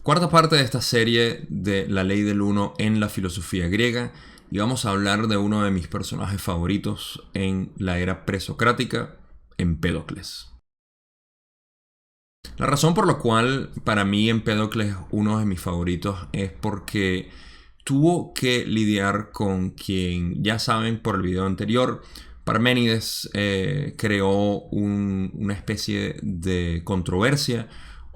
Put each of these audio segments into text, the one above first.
Cuarta parte de esta serie de la ley del uno en la filosofía griega, y vamos a hablar de uno de mis personajes favoritos en la era presocrática, Empédocles. La razón por la cual para mí Empédocles es uno de mis favoritos es porque tuvo que lidiar con quien, ya saben por el video anterior, Parménides creó una especie de controversia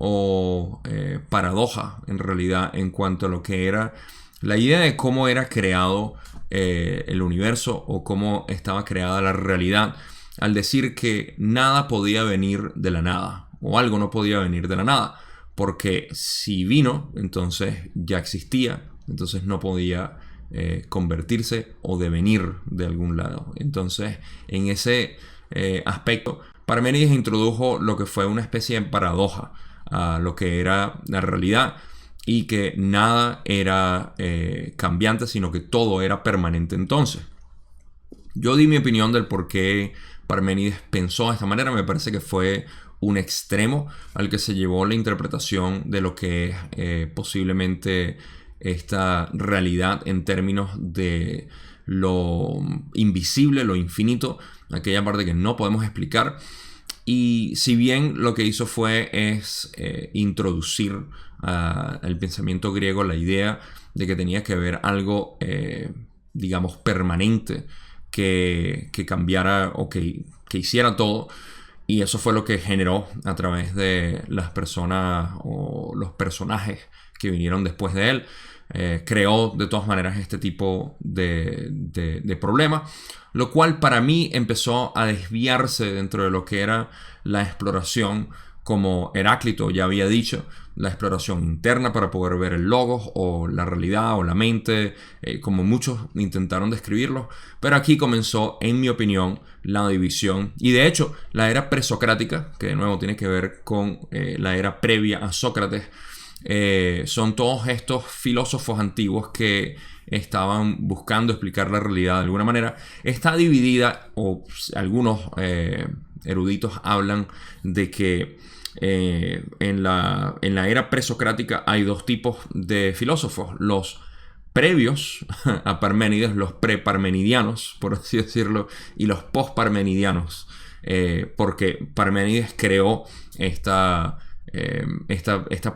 o paradoja en realidad en cuanto a lo que era la idea de cómo era creado el universo o cómo estaba creada la realidad, al decir que nada podía venir de la nada o algo no podía venir de la nada, porque si vino entonces ya existía, entonces no podía convertirse o devenir de algún lado. Entonces, en ese aspecto, Parménides introdujo lo que fue una especie de paradoja a lo que era la realidad, y que nada era cambiante, sino que todo era permanente. Entonces, yo di mi opinión del por qué Parménides pensó de esta manera. Me parece que fue un extremo al que se llevó la interpretación de lo que es posiblemente esta realidad en términos de lo invisible, lo infinito, aquella parte que no podemos explicar. Y si bien lo que hizo fue introducir al pensamiento griego la idea de que tenía que haber algo, digamos, permanente que cambiara o que hiciera todo. Y eso fue lo que generó a través de las personas o los personajes que vinieron después de él. Creó de todas maneras este tipo de problema, lo cual para mí empezó a desviarse dentro de lo que era la exploración, como Heráclito ya había dicho, la exploración interna para poder ver el logos o la realidad o la mente, como muchos intentaron describirlo. Pero aquí comenzó, en mi opinión, la división. Y de hecho, la era presocrática, que de nuevo tiene que ver con la era previa a Sócrates, son todos estos filósofos antiguos que estaban buscando explicar la realidad de alguna manera. Está dividida, o algunos eruditos hablan de que en la era presocrática hay dos tipos de filósofos: los previos a Parménides, los preparmenidianos, por así decirlo, y los postparmenidianos, porque Parménides creó esta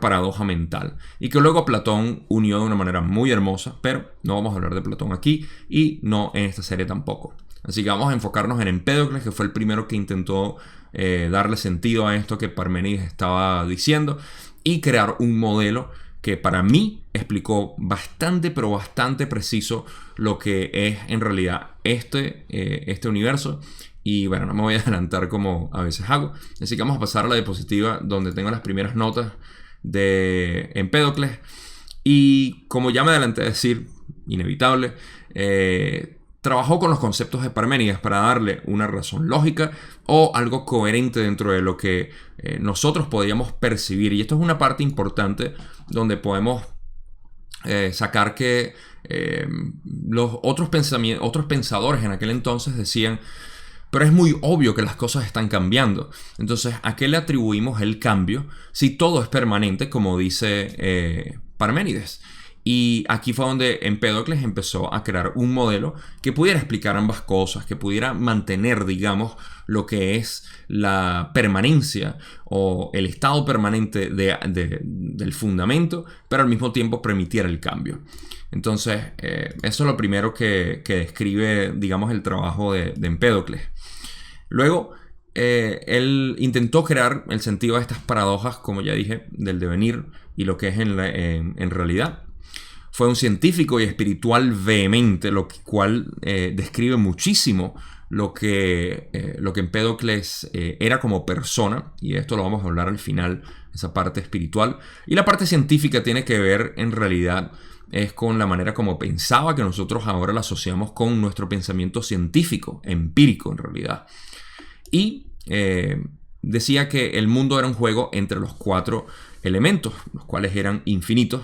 paradoja mental, y que luego Platón unió de una manera muy hermosa, pero no vamos a hablar de Platón aquí y no en esta serie tampoco. Así que vamos a enfocarnos en Empédocles, que fue el primero que intentó darle sentido a esto que Parménides estaba diciendo y crear un modelo que para mí explicó bastante, pero bastante preciso lo que es en realidad este universo. Y bueno, no me voy a adelantar como a veces hago. Así que vamos a pasar a la diapositiva donde tengo las primeras notas de Empédocles. Y como ya me adelanté a decir, inevitable, trabajó con los conceptos de Parménides para darle una razón lógica o algo coherente dentro de lo que nosotros podíamos percibir. Y esto es una parte importante donde podemos sacar que los otros pensadores en aquel entonces decían: pero es muy obvio que las cosas están cambiando. Entonces, ¿a qué le atribuimos el cambio si todo es permanente, como dice Parménides? Y aquí fue donde Empédocles empezó a crear un modelo que pudiera explicar ambas cosas, que pudiera mantener, digamos, lo que es la permanencia o el estado permanente del fundamento, pero al mismo tiempo permitiera el cambio. Entonces, eso es lo primero que describe, digamos, el trabajo de Empédocles. Luego, él intentó crear el sentido de estas paradojas, como ya dije, del devenir y lo que es en realidad. Fue un científico y espiritual vehemente, lo cual describe muchísimo lo que Empédocles era como persona, y esto lo vamos a hablar al final, esa parte espiritual. Y la parte científica tiene que ver, en realidad, es con la manera como pensaba, que nosotros ahora la asociamos con nuestro pensamiento científico, empírico en realidad. Y decía que el mundo era un juego entre los cuatro elementos, los cuales eran infinitos.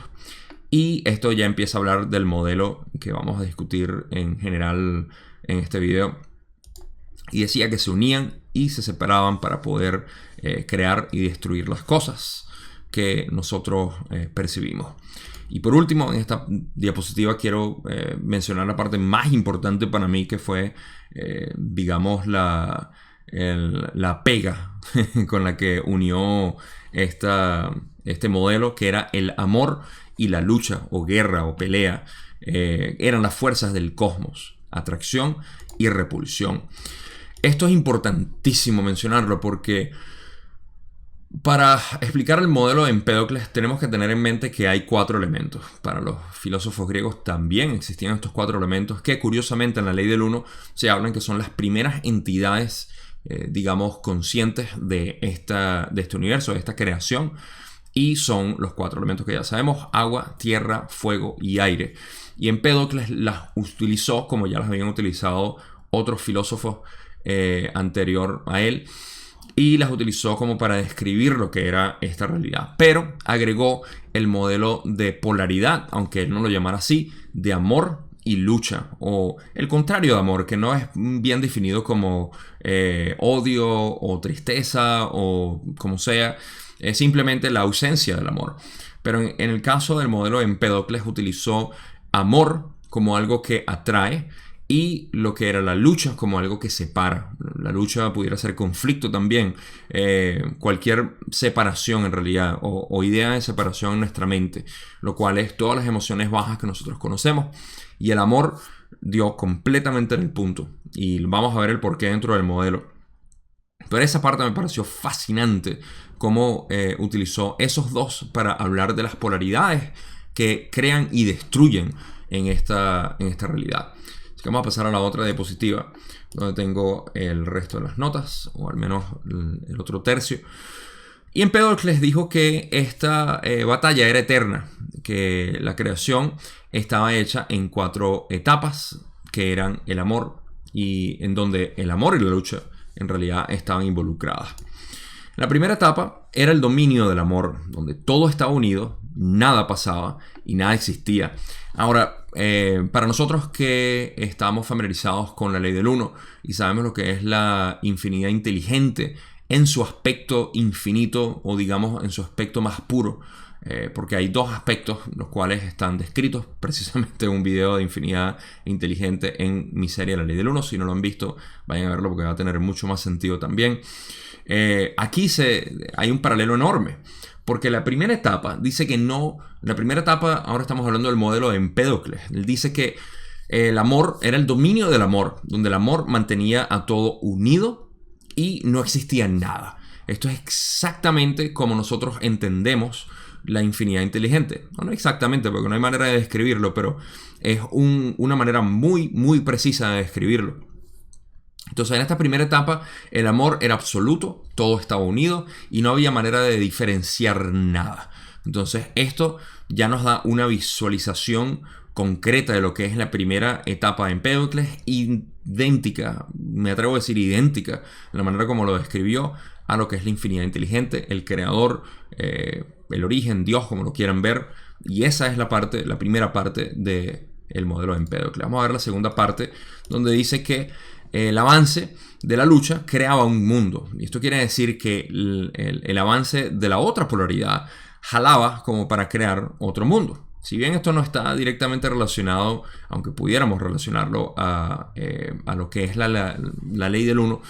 Y esto ya empieza a hablar del modelo que vamos a discutir en general en este video. Y decía que se unían y se separaban para poder crear y destruir las cosas. que nosotros percibimos. Y por último, en esta diapositiva quiero mencionar la parte más importante para mí, que fue, digamos, la pega con la que unió este modelo, que era el amor y la lucha o guerra o pelea. Eran las fuerzas del cosmos, atracción y repulsión. Esto es importantísimo mencionarlo porque para explicar el modelo de Empédocles tenemos que tener en mente que hay 4 elementos. Para los filósofos griegos también existían estos 4 elementos que curiosamente en la ley del uno se hablan que son las primeras entidades, digamos, conscientes de este universo, de esta creación. Y son los 4 elementos que ya sabemos: agua, tierra, fuego y aire. Y Empédocles las utilizó como ya las habían utilizado otros filósofos anterior a él, y las utilizó como para describir lo que era esta realidad. Pero agregó el modelo de polaridad, aunque él no lo llamara así, de amor y lucha, o el contrario de amor, que no es bien definido como odio o tristeza o como sea, es simplemente la ausencia del amor. Pero en el caso del modelo de Empédocles utilizó amor como algo que atrae y lo que era la lucha como algo que separa. La lucha pudiera ser conflicto también, cualquier separación en realidad o idea de separación en nuestra mente, lo cual es todas las emociones bajas que nosotros conocemos. Y el amor dio completamente en el punto, y vamos a ver el porqué dentro del modelo. Pero esa parte me pareció fascinante, cómo utilizó esos dos para hablar de las polaridades que crean y destruyen en esta realidad. Así que vamos a pasar a la otra diapositiva, donde tengo el resto de las notas, o al menos el otro tercio. Y Empédocles dijo que esta batalla era eterna, que la creación estaba hecha en 4 etapas, que eran el amor, y en donde el amor y la lucha en realidad estaban involucradas. La primera etapa era el dominio del amor, donde todo estaba unido, nada pasaba y nada existía. Ahora, para nosotros que estamos familiarizados con la ley del uno y sabemos lo que es la infinidad inteligente en su aspecto infinito, o digamos en su aspecto más puro, porque hay 2 aspectos los cuales están descritos precisamente en un video de infinidad inteligente en mi serie La Ley del Uno. Si no lo han visto, vayan a verlo porque va a tener mucho más sentido también. Aquí hay un paralelo enorme, porque la primera etapa dice que no. La primera etapa, ahora estamos hablando del modelo de Empédocles. Él dice que el amor era el dominio del amor, donde el amor mantenía a todo unido y no existía nada. Esto es exactamente como nosotros entendemos la infinidad inteligente. No exactamente, porque no hay manera de describirlo, pero es una manera muy, muy precisa de describirlo. Entonces, en esta primera etapa, el amor era absoluto, todo estaba unido y no había manera de diferenciar nada. Entonces, esto ya nos da una visualización concreta de lo que es la primera etapa de Empédocles, idéntica, me atrevo a decir idéntica, en la manera como lo describió, a lo que es la infinidad inteligente, el creador, el origen, Dios, como lo quieran ver. Y esa es la primera parte del modelo de Empédocles. Vamos a ver la segunda parte, donde dice que el avance de la lucha creaba un mundo. Y esto quiere decir que el avance de la otra polaridad jalaba como para crear otro mundo. Si bien esto no está directamente relacionado, aunque pudiéramos relacionarlo a lo que es la ley del uno,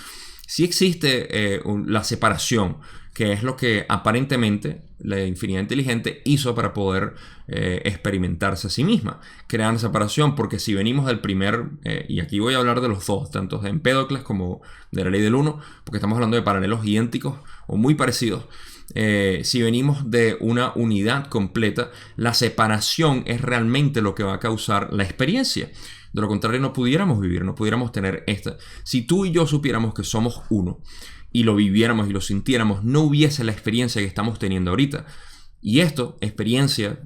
sí existe la separación, que es lo que aparentemente la infinidad inteligente hizo para poder experimentarse a sí misma. Crear separación, porque si venimos del primer, y aquí voy a hablar de los 2, tanto de Empédocles como de la ley del 1, porque estamos hablando de paralelos idénticos o muy parecidos. Si venimos de una unidad completa, la separación es realmente lo que va a causar la experiencia. De lo contrario, no pudiéramos vivir, no pudiéramos tener esta. Si tú y yo supiéramos que somos uno y lo viviéramos y lo sintiéramos, no hubiese la experiencia que estamos teniendo ahorita. Y esto, experiencia,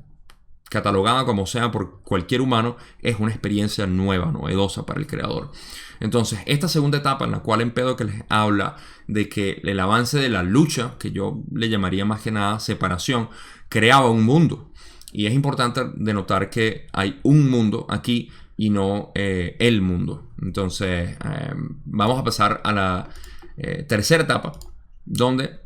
catalogada como sea por cualquier humano, es una experiencia nueva, novedosa para el creador. Entonces, esta segunda etapa en la cual Empédocles habla de que el avance de la lucha, que yo le llamaría más que nada separación, creaba un mundo. Y es importante denotar que hay un mundo aquí y no el mundo. Entonces, vamos a pasar a la tercera etapa, donde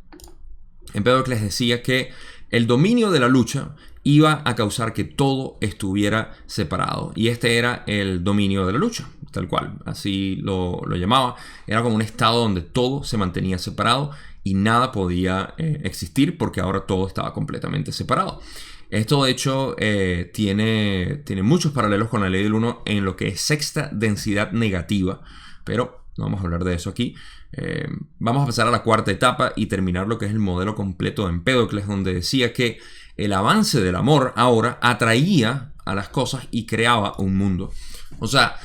Empédocles decía que El dominio de la lucha iba a causar que todo estuviera separado. Y este era el dominio de la lucha, tal cual, así lo llamaba. Era como un estado donde todo se mantenía separado y nada podía existir porque ahora todo estaba completamente separado. Esto de hecho tiene muchos paralelos con la ley del 1 en lo que es sexta densidad negativa, pero no vamos a hablar de eso aquí. Vamos a pasar a la cuarta etapa y terminar lo que es el modelo completo de Empédocles, donde decía que el avance del amor ahora atraía a las cosas y creaba un mundo. O sea,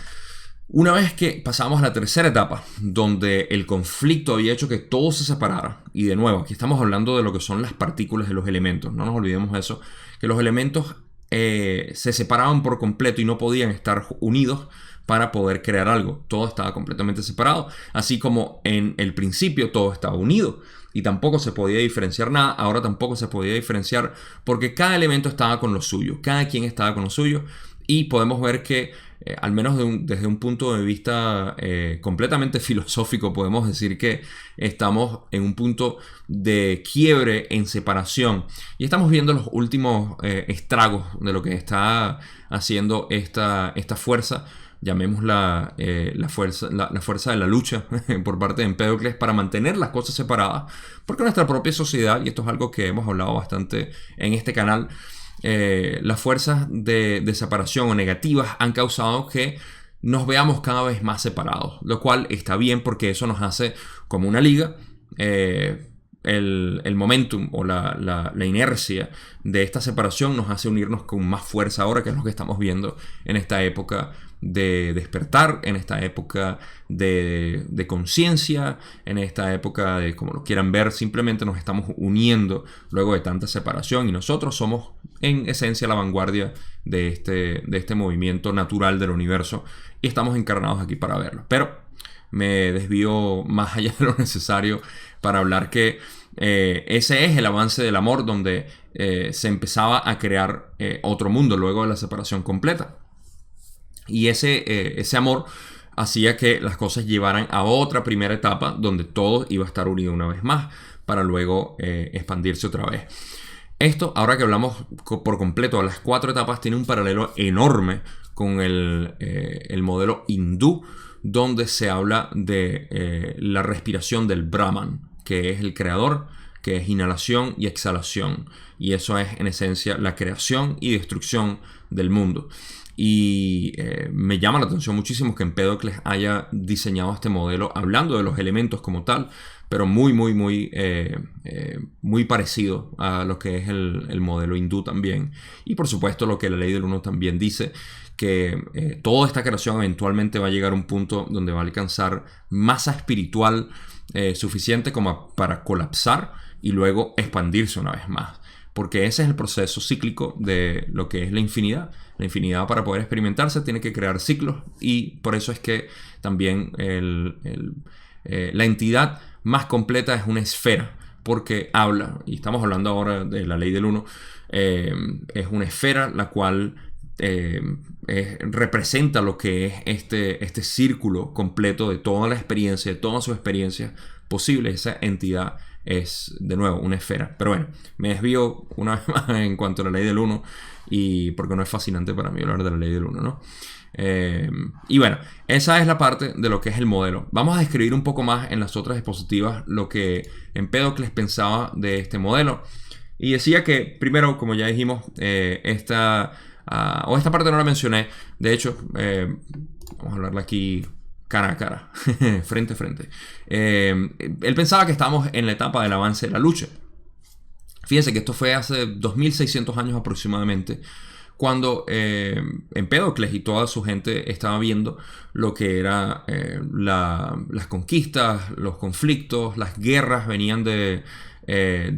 una vez que pasamos a la tercera etapa, donde el conflicto había hecho que todo se separara, y de nuevo, aquí estamos hablando de lo que son las partículas de los elementos, no nos olvidemos de eso, que los elementos se separaban por completo y no podían estar unidos para poder crear algo. Todo estaba completamente separado, así como en el principio todo estaba unido y tampoco se podía diferenciar nada. Ahora tampoco se podía diferenciar porque cada elemento estaba con lo suyo, cada quien estaba con lo suyo, y podemos ver que al menos desde un punto de vista completamente filosófico, podemos decir que estamos en un punto de quiebre, en separación, y estamos viendo los últimos estragos de lo que está haciendo esta fuerza, llamémosla la fuerza de la lucha por parte de Empédocles para mantener las cosas separadas, porque nuestra propia sociedad, y esto es algo que hemos hablado bastante en este canal, las fuerzas de separación o negativas han causado que nos veamos cada vez más separados, lo cual está bien porque eso nos hace como una liga. El momentum o la inercia de esta separación nos hace unirnos con más fuerza ahora, que es lo que estamos viendo en esta época de despertar, en esta época de conciencia, en esta época de, como lo quieran ver, simplemente nos estamos uniendo luego de tanta separación, y nosotros somos en esencia la vanguardia de este movimiento natural del universo, y estamos encarnados aquí para verlo. Pero me desvío más allá de lo necesario para hablar que ese es el avance del amor, donde se empezaba a crear otro mundo luego de la separación completa. Y ese amor hacía que las cosas llevaran a otra primera etapa donde todo iba a estar unido una vez más para luego expandirse otra vez. Esto, ahora que hablamos por completo de las 4 etapas, tiene un paralelo enorme con el modelo hindú, donde se habla de la respiración del Brahman, que es el creador, que es inhalación y exhalación. Y eso es en esencia la creación y destrucción del mundo. Y me llama la atención muchísimo que Empédocles haya diseñado este modelo hablando de los elementos como tal, pero muy parecido a lo que es el modelo hindú también. Y por supuesto lo que la ley del 1 también dice, que toda esta creación eventualmente va a llegar a un punto donde va a alcanzar masa espiritual suficiente como para colapsar y luego expandirse una vez más. Porque ese es el proceso cíclico de lo que es la infinidad. La infinidad, para poder experimentarse, tiene que crear ciclos, y por eso es que también la entidad más completa es una esfera, porque habla, y estamos hablando ahora de la ley del 1, es una esfera la cual representa lo que es este círculo completo de toda la experiencia, de todas sus experiencias posibles. Esa entidad es, de nuevo, una esfera. Pero bueno, me desvío una vez más en cuanto a la ley del 1, y porque no es fascinante para mí hablar de la ley del 1, ¿no? Y bueno, esa es la parte de lo que es el modelo. Vamos a describir un poco más en las otras diapositivas lo que Empédocles pensaba de este modelo. Y decía que, primero, como ya dijimos, esta parte no la mencioné. De hecho, vamos a hablarla aquí cara a cara, frente a frente. Él pensaba que estábamos en la etapa del avance de la lucha. Fíjense que esto fue hace 2600 años aproximadamente, cuando Empédocles y toda su gente estaba viendo lo que era las conquistas, los conflictos, las guerras. Venían de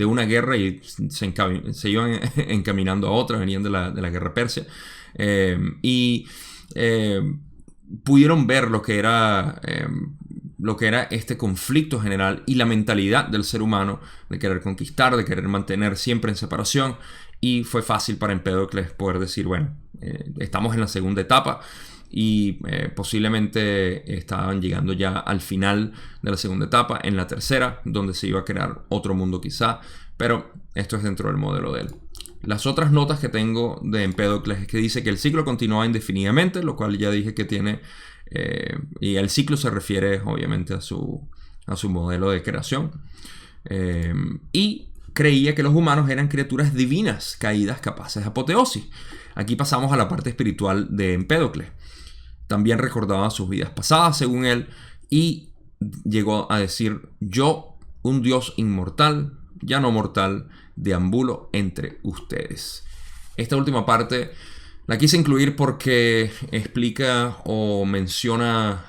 una guerra y se iban encaminando a otra. Venían de la guerra persia, y pudieron ver lo que era este conflicto general y la mentalidad del ser humano de querer conquistar, de querer mantener siempre en separación. Y fue fácil para Empédocles poder decir, bueno, estamos en la segunda etapa, y posiblemente estaban llegando ya al final de la segunda etapa, en la tercera, donde se iba a crear otro mundo quizá, pero esto es dentro del modelo de él. Las otras notas que tengo de Empédocles es que dice que el ciclo continúa indefinidamente, lo cual ya dije que tiene, y el ciclo se refiere obviamente a su modelo de creación. Y creía que los humanos eran criaturas divinas, caídas, capaces de apoteosis. Aquí pasamos a la parte espiritual de Empédocles. También recordaba sus vidas pasadas, según él, y llegó a decir: yo, un dios inmortal, ya no mortal, deambulo entre ustedes. Esta última parte la quise incluir porque explica o menciona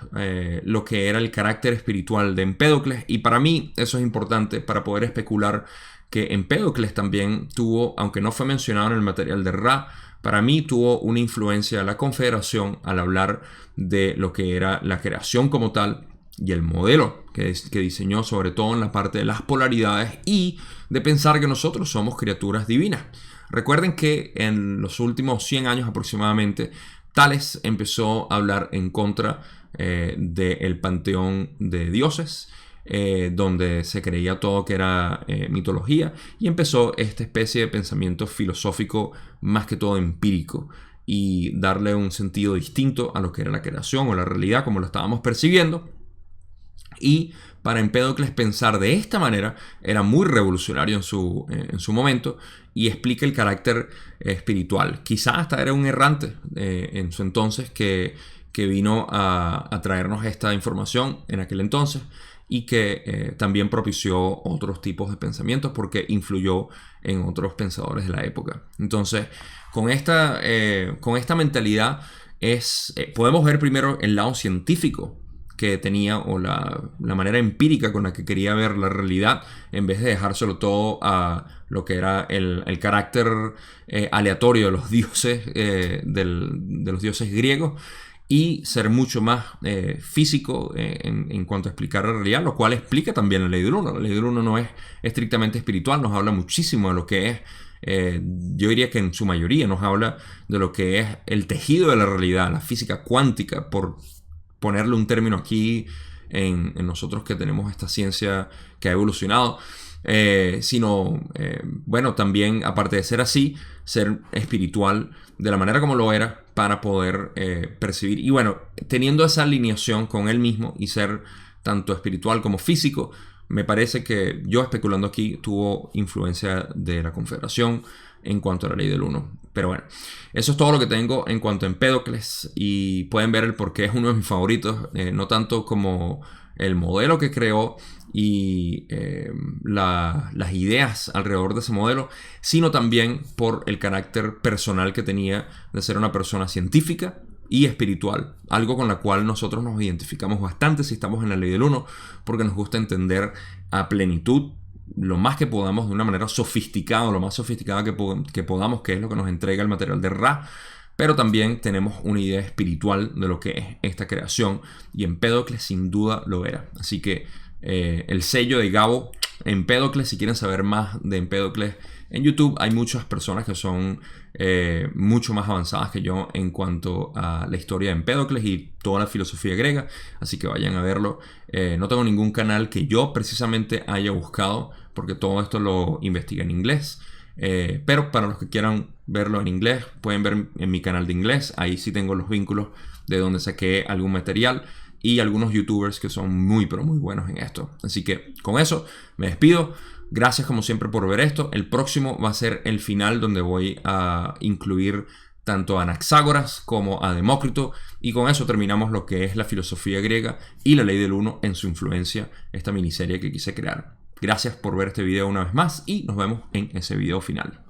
lo que era el carácter espiritual de Empédocles, y para mí eso es importante para poder especular que Empédocles también tuvo, aunque no fue mencionado en el material de Ra, para mí tuvo una influencia de la Confederación al hablar de lo que era la creación como tal y el modelo que diseñó, sobre todo en la parte de las polaridades y de pensar que nosotros somos criaturas divinas. Recuerden que en los últimos 100 años aproximadamente, Tales empezó a hablar en contra del panteón de dioses, donde se creía todo que era mitología, y empezó esta especie de pensamiento filosófico más que todo empírico y darle un sentido distinto a lo que era la creación o la realidad como lo estábamos percibiendo. Y para Empédocles pensar de esta manera era muy revolucionario en su momento, y explica el carácter espiritual. Quizá hasta era un errante en su entonces que vino a traernos esta información en aquel entonces, y que también propició otros tipos de pensamientos porque influyó en otros pensadores de la época. Entonces, con esta mentalidad podemos ver primero el lado científico que tenía, o la manera empírica con la que quería ver la realidad, en vez de dejárselo todo a lo que era el carácter aleatorio de los dioses, de los dioses griegos, y ser mucho más físico en cuanto a explicar la realidad, lo cual explica también la ley del uno. La ley del uno no es estrictamente espiritual, nos habla muchísimo de lo que es, yo diría que en su mayoría nos habla de lo que es el tejido de la realidad, la física cuántica, por ponerle un término aquí en nosotros que tenemos esta ciencia que ha evolucionado. Bueno, también, aparte de ser así, ser espiritual de la manera como lo era, para poder percibir, y bueno, teniendo esa alineación con él mismo y ser tanto espiritual como físico, me parece que, yo especulando aquí, tuvo influencia de la Confederación en cuanto a la ley del uno. Pero bueno, eso es todo lo que tengo en cuanto a Empédocles, y pueden ver el por qué es uno de mis favoritos, no tanto como el modelo que creó y las ideas alrededor de ese modelo, sino también por el carácter personal que tenía de ser una persona científica y espiritual, algo con la cual nosotros nos identificamos bastante si estamos en la ley del uno, porque nos gusta entender a plenitud lo más que podamos, de una manera sofisticada, lo más sofisticada que podamos, que es lo que nos entrega el material de Ra. Pero también tenemos una idea espiritual de lo que es esta creación, y Empédocles sin duda lo era. Así que el sello de Gabo, Empédocles. Si quieren saber más de Empédocles, en YouTube hay muchas personas que son mucho más avanzadas que yo en cuanto a la historia de Empédocles y toda la filosofía griega, así que vayan a verlo. No tengo ningún canal que yo precisamente haya buscado, porque todo esto lo investigué en inglés. Pero para los que quieran verlo en inglés, pueden ver en mi canal de inglés. Ahí sí tengo los vínculos de donde saqué algún material, y algunos youtubers que son muy pero muy buenos en esto. Así que con eso me despido. Gracias como siempre por ver esto. El próximo va a ser el final, donde voy a incluir tanto a Anaxágoras como a Demócrito, y con eso terminamos lo que es la filosofía griega y la ley del uno en su influencia, esta miniserie que quise crear. Gracias por ver este video una vez más, y nos vemos en ese video final.